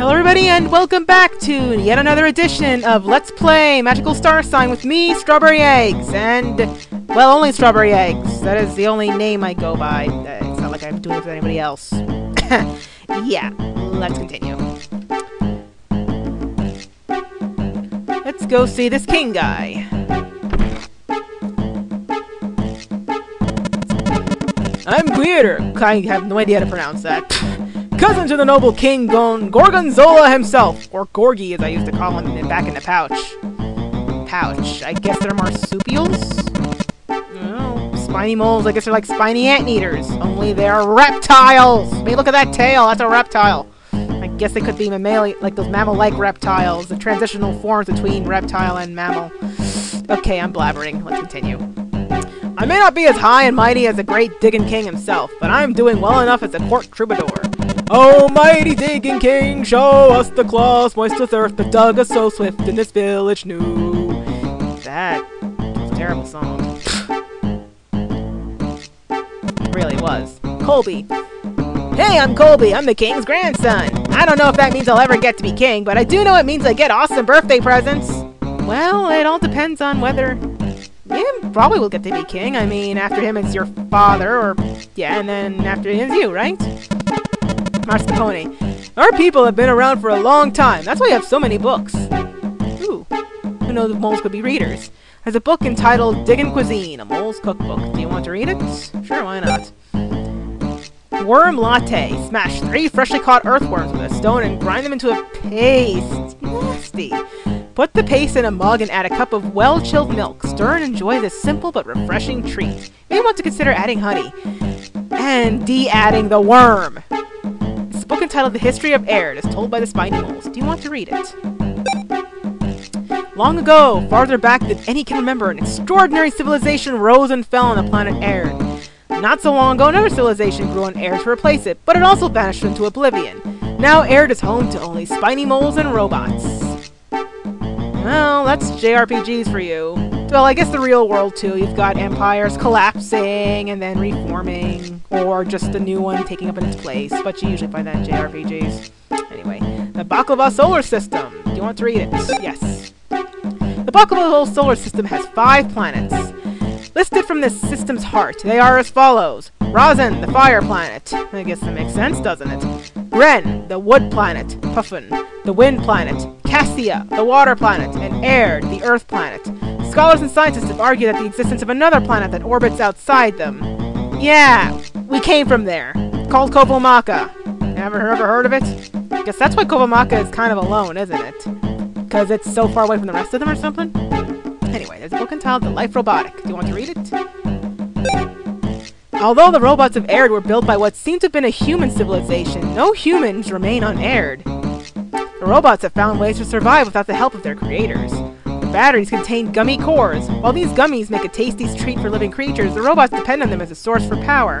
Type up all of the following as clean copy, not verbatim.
Hello everybody and welcome back to yet another edition of Let's Play Magical Starsign with me, Strawberry Eggs, and, well, only Strawberry Eggs. That is the only name I go by. It's not like I'm doing it with anybody else. Yeah, let's continue. Let's go see this king guy. I'm Queer. I have no idea how to pronounce that. Cousin to the noble King Gorgonzola himself, or Gorgie as I used to call him back in the pouch. Pouch. I guess they're marsupials? Oh, spiny moles, I guess they're like spiny anteaters, only they're reptiles! I mean, look at that tail, that's a reptile. I guess they could be mammalian, like those mammal-like reptiles, the transitional forms between reptile and mammal. Okay, I'm blabbering. Let's continue. I may not be as high and mighty as the great Diggin' King himself, but I'm doing well enough as a court troubadour. Oh, mighty Diggin' King, show us the claws moist with earth that dug us so swift in this village new. That was a terrible song. It really was. Colby. Hey, I'm Colby. I'm the king's grandson. I don't know if that means I'll ever get to be king, but I do know it means I get awesome birthday presents. Well, it all depends on whether... You probably will get to be king. I mean, after him it's your father, or... Yeah, and then after him it's you, right? March the pony. Our people have been around for a long time. That's why we have so many books. Ooh. Who knows if moles could be readers? There's a book entitled Diggin' Cuisine, a mole's cookbook. Do you want to read it? Sure, why not? Worm latte. Smash 3 freshly caught earthworms with a stone and grind them into a paste. Nasty. Put the paste in a mug and add a cup of well-chilled milk. Stir and enjoy this simple but refreshing treat. You may want to consider adding honey. And de-adding the worm. It's a book entitled The History of Aird, as told by the spiny moles. Do you want to read it? Long ago, farther back than any can remember, an extraordinary civilization rose and fell on the planet Aird. Not so long ago, another civilization grew on Aird to replace it, but it also vanished into oblivion. Now Aird is home to only spiny moles and robots. Well, that's JRPGs for you. Well, I guess the real world, too. You've got empires collapsing and then reforming, or just a new one taking up in its place, but you usually find that in JRPGs. Anyway, the Baklava Solar System. Do you want to read it? Yes. The Baklava solar system has 5 planets. Listed from this system's heart, they are as follows. Razan, the fire planet. I guess that makes sense, doesn't it? Gren, the wood planet. Puffin, the wind planet. Cassia, the water planet. And Aird, the earth planet. Scholars and scientists have argued that the existence of another planet that orbits outside them. Yeah, we came from there. Called Kovomaka. Ever heard of it? I guess that's why Kovomaka is kind of alone, isn't it? Because it's so far away from the rest of them or something? Anyway, there's a book entitled The Life Robotic. Do you want to read it? Although the robots of Aird were built by what seemed to have been a human civilization, no humans remain on Aird. The robots have found ways to survive without the help of their creators. The batteries contain gummy cores. While these gummies make a tasty treat for living creatures, the robots depend on them as a source for power.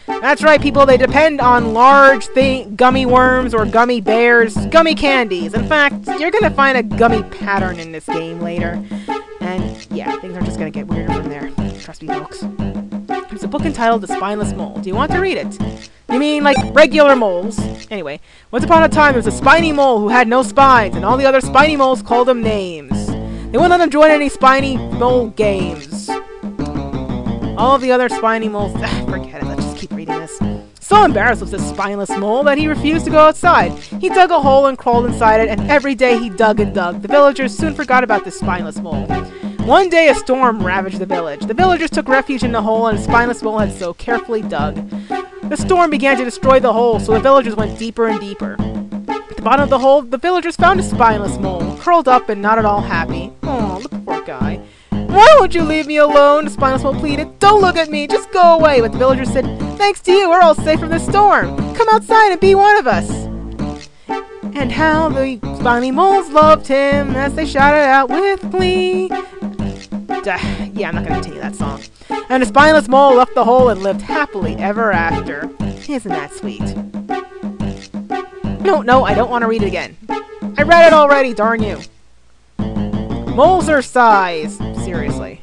That's right, people, they depend on large gummy worms or gummy bears, gummy candies. In fact, you're gonna find a gummy pattern in this game later. And yeah, things are just gonna get weirder from there. Trust me, folks. There's a book entitled The Spineless Mole. Do you want to read it? You mean like regular moles? Anyway, once upon a time there was a spiny mole who had no spines, and all the other spiny moles called him names. They wouldn't let him join any spiny mole games. All of the other spiny moles... forget it, let's just keep reading this. So embarrassed was this spineless mole that he refused to go outside. He dug a hole and crawled inside it, and every day he dug and dug. The villagers soon forgot about this spineless mole. One day a storm ravaged the village. The villagers took refuge in the hole and the spineless mole had so carefully dug. The storm began to destroy the hole, so the villagers went deeper and deeper. At the bottom of the hole, the villagers found a spineless mole, curled up and not at all happy. Oh, the poor guy. Why won't you leave me alone? The spineless mole pleaded. Don't look at me, just go away. But the villagers said, thanks to you, we're all safe from the storm. Come outside and be one of us. And how the spiny moles loved him as they shouted out with glee. Yeah, I'm not going to continue that song. And the spineless mole left the hole and lived happily ever after. Isn't that sweet? No, I don't want to read it again. I read it already, darn you. Moles are size. Seriously.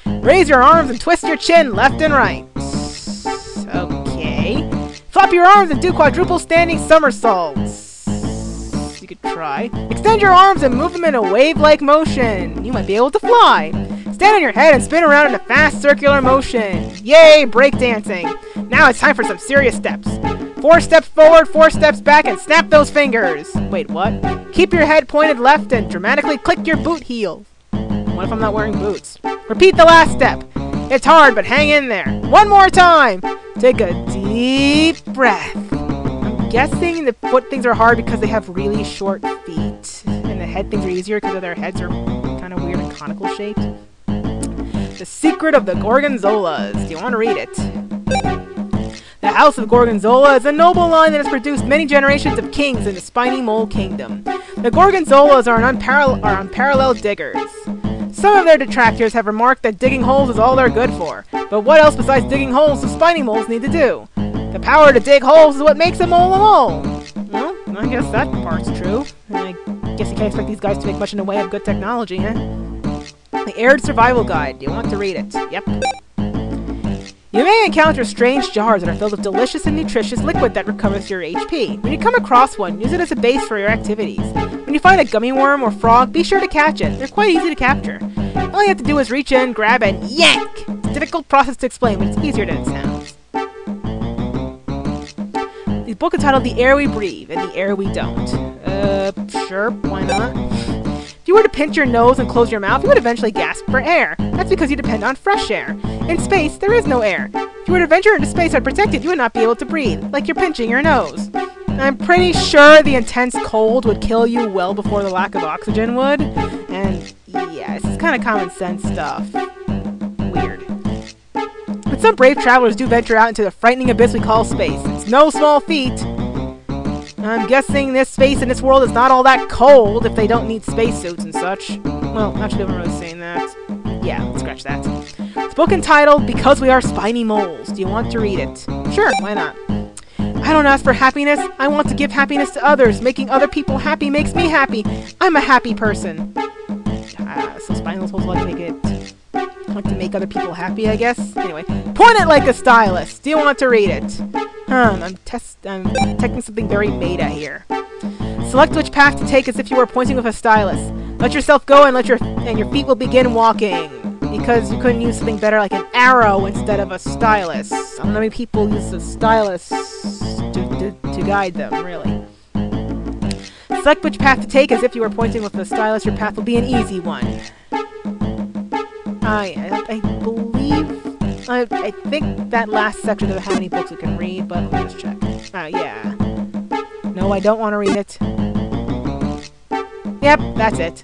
Raise your arms and twist your chin left and right. Okay. Flop your arms and do quadruple standing somersaults. you could try. Extend your arms and move them in a wave-like motion. You might be able to fly. Stand on your head and spin around in a fast circular motion. Yay, breakdancing. Now it's time for some serious steps. 4 steps forward, 4 steps back, and snap those fingers. Wait, what? Keep your head pointed left and dramatically click your boot heel. What if I'm not wearing boots? Repeat the last step. It's hard, but hang in there. One more time. Take a deep breath. I'm guessing the foot things are hard because they have really short feet. And the head things are easier because their heads are kind of weird and conical shaped. The Secret of the Gorgonzolas. Do you want to read it? The House of Gorgonzola is a noble line that has produced many generations of kings in the spiny mole kingdom. The Gorgonzolas are unparalleled diggers. Some of their detractors have remarked that digging holes is all they're good for. But what else besides digging holes do spiny moles need to do? The power to dig holes is what makes a mole a mole. Well, I guess that part's true. I guess you can't expect these guys to make much in the way of good technology, huh? The Aired Survival Guide. Do you want to read it? Yep. You may encounter strange jars that are filled with delicious and nutritious liquid that recovers your HP. When you come across one, use it as a base for your activities. When you find a gummy worm or frog, be sure to catch it. They're quite easy to capture. All you have to do is reach in, grab, and yank! It's a difficult process to explain, but it's easier than it sounds. The book is titled The Air We Breathe and the Air We Don't. Sure, why not? If you were to pinch your nose and close your mouth, you would eventually gasp for air. That's because you depend on fresh air. In space, there is no air. If you were to venture into space unprotected, you would not be able to breathe, like you're pinching your nose. I'm pretty sure the intense cold would kill you well before the lack of oxygen would. And yeah, this is kind of common sense stuff. Weird. But some brave travelers do venture out into the frightening abyss we call space. It's no small feat. I'm guessing this space in this world is not all that cold if they don't need spacesuits and such. Well, actually, I'm really saying that. Yeah, let's scratch that. It's a book entitled Because We Are Spiny Moles. Do you want to read it? Sure, why not? I don't ask for happiness. I want to give happiness to others. Making other people happy makes me happy. I'm a happy person. So spiny moles like to make other people happy, I guess? Anyway, point it like a stylus. Do you want to read it? I'm detecting something very meta here. Select which path to take as if you were pointing with a stylus. Let yourself go and your feet will begin walking. Because you couldn't use something better like an arrow instead of a stylus. I don't know how many people use a stylus to guide them, really. Select which path to take as if you were pointing with a stylus. Your path will be an easy one. I believe... I think that last section doesn't have any books we can read, but let's just check. Yeah. No, I don't want to read it. Yep, that's it.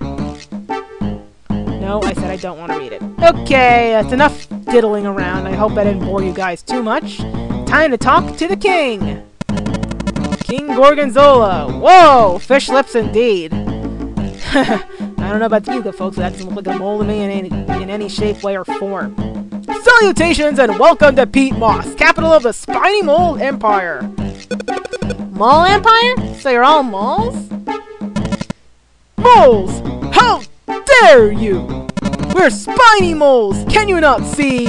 No, I said I don't want to read it. Okay, that's enough diddling around. I hope I didn't bore you guys too much. Time to talk to the king! King Gorgonzola! Whoa! Fish lips indeed. I don't know about you good folks, but that doesn't look like a mole to me in any shape, way, or form. Salutations and welcome to Pete Moss, capital of the Spiny Mole Empire. Mole Empire? So you're all moles? Moles! How dare you! We're spiny moles, can you not see?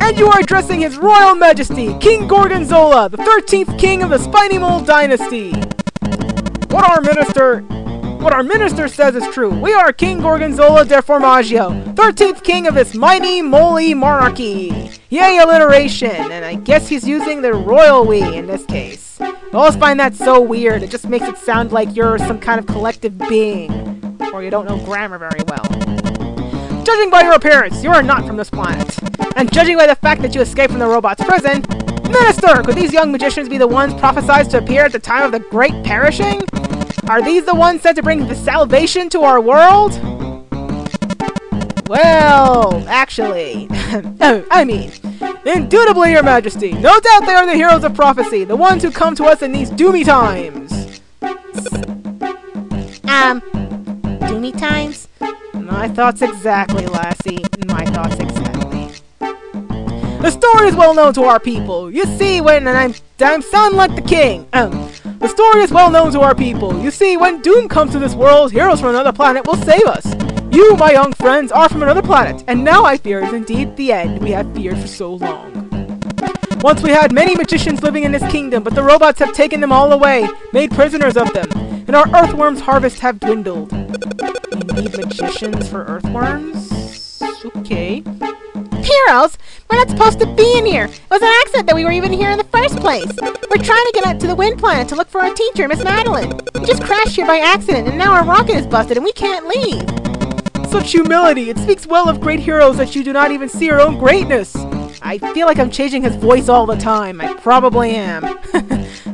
And you are addressing His Royal Majesty, King Gorgonzola, the 13th king of the Spiny Mole Dynasty. What our minister says is true. We are King Gorgonzola de Formaggio, 13th king of this mighty moly monarchy. Yay, alliteration! And I guess he's using the royal we in this case. I always find that so weird. It just makes it sound like you're some kind of collective being. Or you don't know grammar very well. Judging by your appearance, you are not from this planet. And judging by the fact that you escaped from the robot's prison, Minister, could these young magicians be the ones prophesied to appear at the time of the Great Perishing? Are these the ones sent to bring the salvation to our world? Well, actually, indubitably, Your Majesty. No doubt they are the heroes of prophecy, the ones who come to us in these doomy times. Doomy times? My thoughts exactly, Lassie. My thoughts exactly. The story is well known to our people. You see, when I'm sound like the king. The story is well known to our people. You see, when doom comes to this world, heroes from another planet will save us. You, my young friends, are from another planet, and now I fear is indeed the end we have feared for so long. Once we had many magicians living in this kingdom, but the robots have taken them all away, made prisoners of them. and our earthworms' harvest have dwindled. We need magicians for earthworms? Okay. Heroes! We're not supposed to be in here! It was an accident that we were even here in the first place! We're trying to get out to the wind planet to look for our teacher, Miss Madeline! We just crashed here by accident, and now our rocket is busted and we can't leave! Such humility! It speaks well of great heroes that you do not even see your own greatness! I feel like I'm changing his voice all the time. I probably am.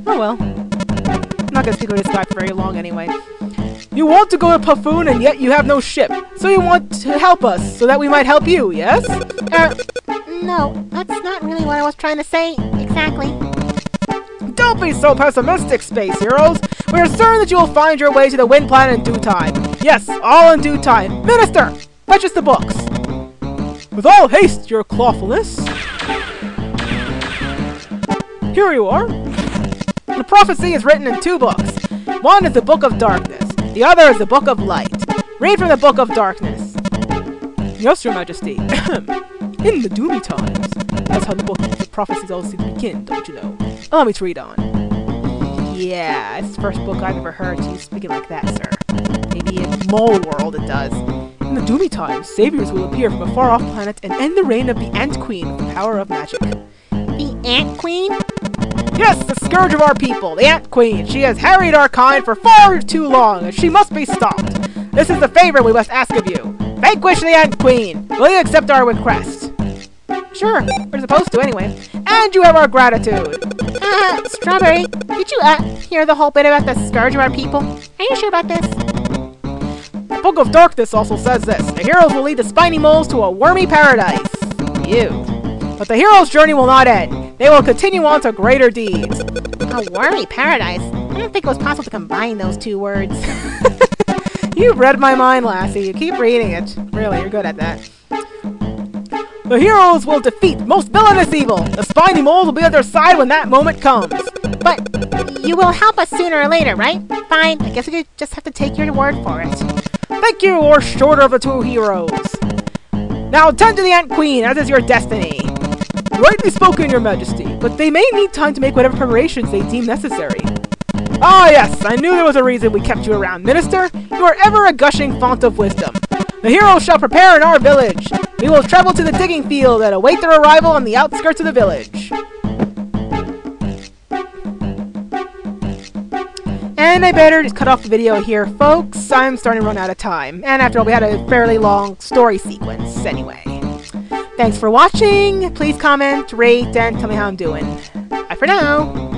Oh well. I'm not gonna speak with this guy for very long anyway. You want to go to Puffoon and yet you have no ship. So you want to help us so that we might help you, yes? No, that's not really what I was trying to say exactly. Don't be so pessimistic, space heroes. We are certain that you will find your way to the wind planet in due time. Yes, all in due time. Minister, fetch us the books. With all haste, your clawfulness. Here you are. The prophecy is written in 2 books. One is the Book of Darkness. The other is the Book of Light. Read from the Book of Darkness. Yes, Your Majesty. In the doomy times. That's how the prophecies all seem to begin, don't you know? Allow me to read on. Yeah, it's the first book I've ever heard you speaking like that, sir. Maybe in Mole World it does. In the doomy times, saviors will appear from a far-off planet and end the reign of the Ant Queen with the power of magic. The Ant Queen? Yes, the scourge of our people, the Ant Queen. She has harried our kind for far too long, and she must be stopped. This is the favor we must ask of you. Vanquish the Ant Queen. Will you accept our request? Sure, we're supposed to anyway. And you have our gratitude. Strawberry, did you hear the whole bit about the scourge of our people? Are you sure about this? The Book of Darkness also says this. The heroes will lead the spiny moles to a wormy paradise. You. But the hero's journey will not end. They will continue on to greater deeds. A wormy paradise? I don't think it was possible to combine those 2 words. You've read my mind, Lassie. You keep reading it. Really, you're good at that. The heroes will defeat most villainous evil. The spiny moles will be at their side when that moment comes. But you will help us sooner or later, right? Fine, I guess we just have to take your word for it. Thank you, or shorter of the 2 heroes. Now tend to the Ant Queen, as is your destiny. Rightly spoken, Your Majesty, but they may need time to make whatever preparations they deem necessary. Ah yes, I knew there was a reason we kept you around, Minister. You are ever a gushing font of wisdom. The heroes shall prepare in our village. We will travel to the digging field and await their arrival on the outskirts of the village. And I better just cut off the video here, folks. I'm starting to run out of time. And after all, we had a fairly long story sequence anyway. Thanks for watching. Please comment, rate, and tell me how I'm doing. Bye for now.